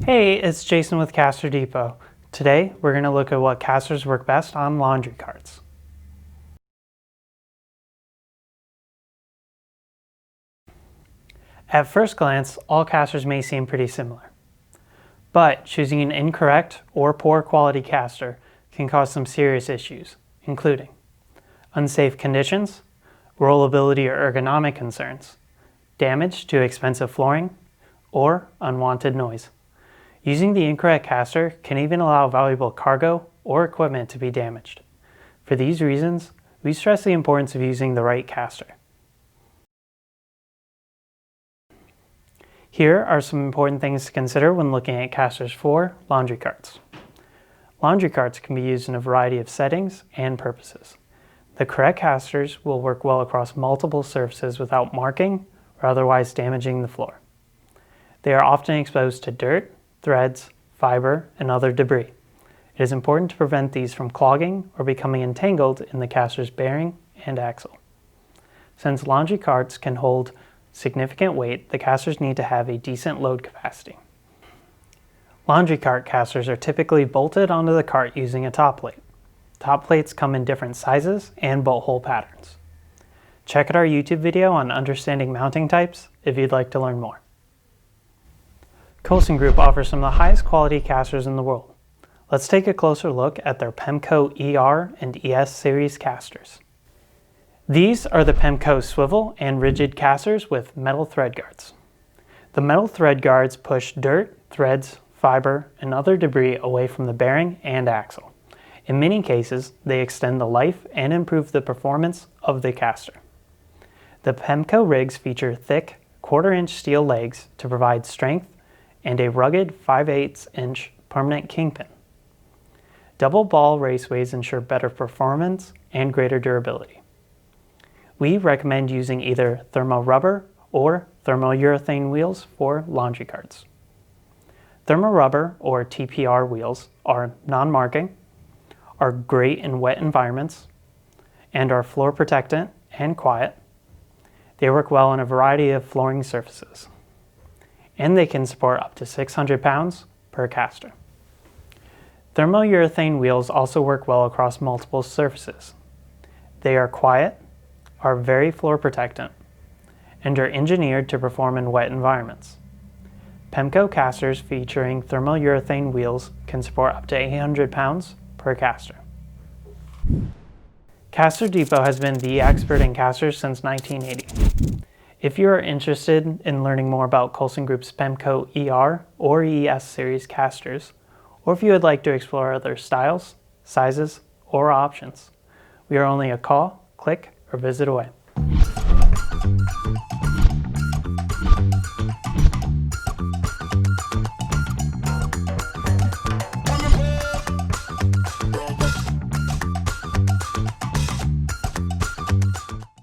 Hey, it's Jason with CasterDepot. Today, we're going to look at what casters work best on laundry carts. At first glance, all casters may seem pretty similar. But choosing an incorrect or poor quality caster can cause some serious issues, including unsafe conditions, rollability or ergonomic concerns, damage to expensive flooring, or unwanted noise. Using the incorrect caster can even allow valuable cargo or equipment to be damaged. For these reasons, we stress the importance of using the right caster. Here are some important things to consider when looking at casters for laundry carts. Laundry carts can be used in a variety of settings and purposes. The correct casters will work well across multiple surfaces without marking or otherwise damaging the floor. They are often exposed to dirt, threads, fiber, and other debris. It is important to prevent these from clogging or becoming entangled in the caster's bearing and axle. Since laundry carts can hold significant weight, the casters need to have a decent load capacity. Laundry cart casters are typically bolted onto the cart using a top plate. Top plates come in different sizes and bolt hole patterns. Check out our YouTube video on understanding mounting types if you'd like to learn more. Colson Group offers some of the highest quality casters in the world. Let's take a closer look at their PEMCO ER and ES series casters. These are the PEMCO Swivel and Rigid Casters with metal thread guards. The metal thread guards push dirt, threads, fiber, and other debris away from the bearing and axle. In many cases, they extend the life and improve the performance of the caster. The PEMCO rigs feature thick, quarter-inch steel legs to provide strength and a rugged 5/8" permanent kingpin. Double ball raceways ensure better performance and greater durability. We recommend using either thermo rubber or thermo urethane wheels for laundry carts. Thermo rubber or TPR wheels are non-marking, are great in wet environments, and are floor protectant and quiet. They work well on a variety of flooring surfaces, and they can support up to 600 pounds per caster. Thermourethane wheels also work well across multiple surfaces. They are quiet, are very floor protectant, and are engineered to perform in wet environments. PEMCO casters featuring thermourethane wheels can support up to 800 pounds per caster. CasterDepot has been the expert in casters since 1980. If you are interested in learning more about Colson Group's PEMCO ER or ES series casters, or if you would like to explore other styles, sizes, or options, we are only a call, click, or visit away.